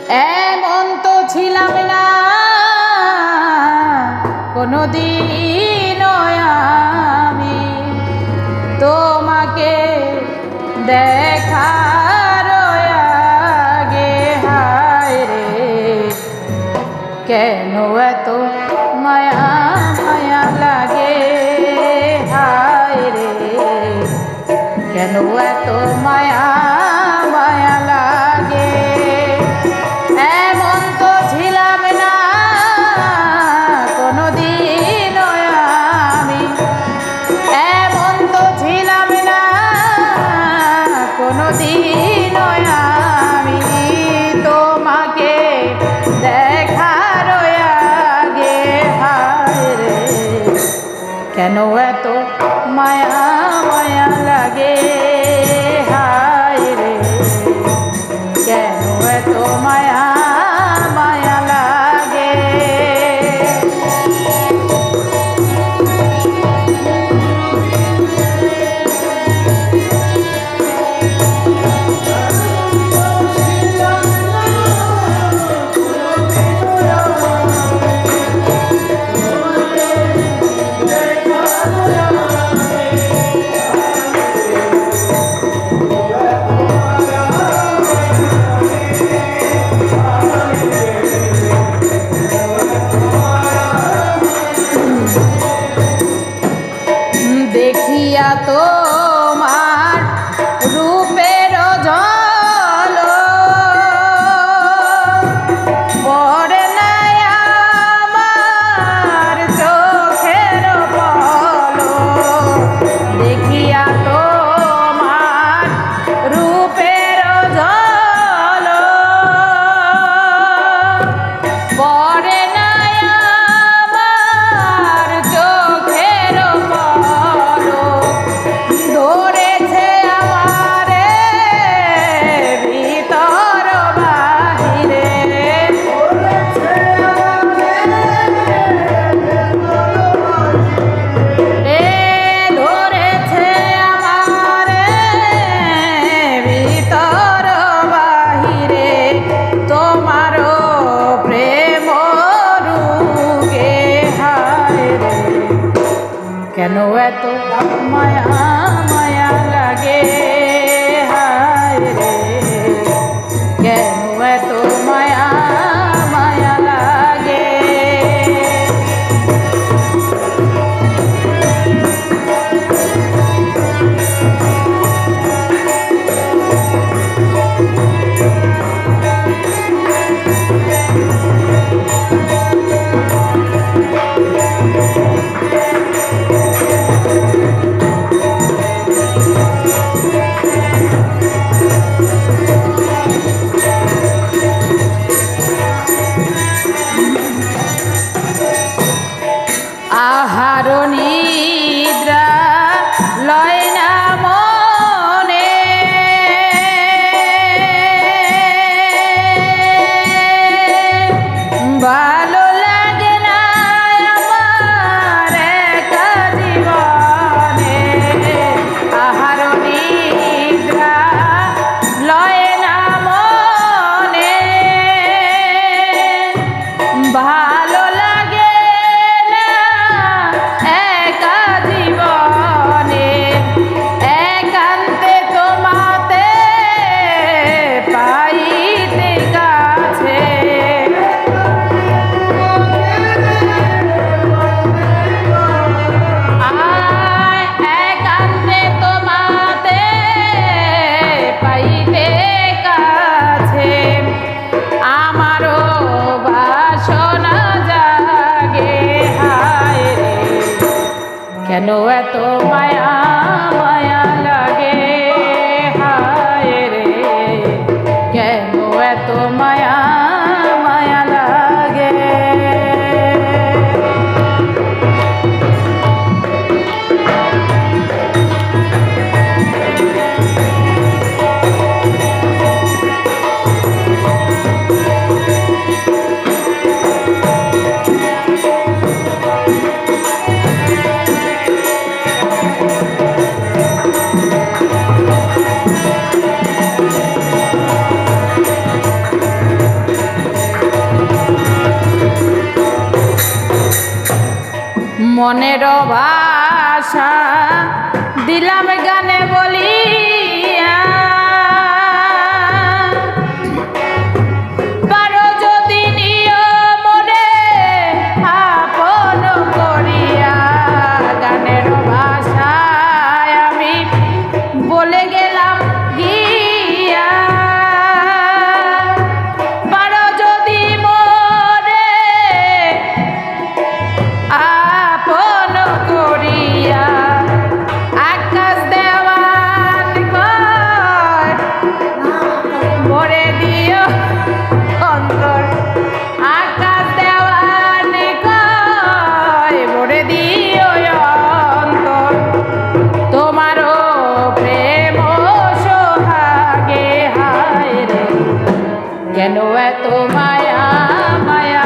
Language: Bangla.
এমন তো ছিলাম না কোনোদিন আমি তোমাকে দেখার আগে। হায় রে কেন এত মায়া মায়া লাগে, হায় রে কেন এত মায়া মায়া লাগে। এমন তো ছিলাম না কোনোদিন আমি, এমন তো ছিলাম না কোনোদিন আমি তোমাকে দেখার আগে। হায় রে কেন এত মায়া মায়া লাগে, হায় রে কেন এত মায়া মায়া লাগে। দেখিয়া তোমার রূপের ঝলক পড়ে নাই আমার চোখের পলক। দেখিয়া তোমার রূপের ঝলক পড়ে নাই আমার চোখের পলক। ধরেছে আমারে ভিতর বাহিরে, ধরেছে আমারে ভিতর বাহিরে তোমারও প্রেম রূপে। হায় রে কেন এত মায়া মায়া লাগে, হায় রে কেন এত মায়া মায়া লাগে। আহার নিদ্রা লয় না মনে, ভালো লাগে না আমার একা জীবনে। আহার নিদ্রা লয় না মনে, ভালো লাগে না একা জীবনে। একান্তে তোমাতে পাইতে কাছে, একান্তে তোমাতে পাইতে কাছে। আমারও বাসনা জাগে, হায় রে কেন এত মায়া মায়া লাগে, হায় রে কেন এত মায়া মায়া লাগে। মনের ভাষা দিলাম গানে বলিয়া পারো যদি নিয় মনে আপন করিয়া গানের ভাষায় আমি বলে গেলাম গিয়া পারো যদি মনে আপন করিয়া আকাশ দেওয়ান কর ভরে দিও অন্তর আকাশ দেওয়ান কর ভরে দিও অন্তর তোমারও প্রেম সোহাগে হায় রে কেন এত মায়া মায়া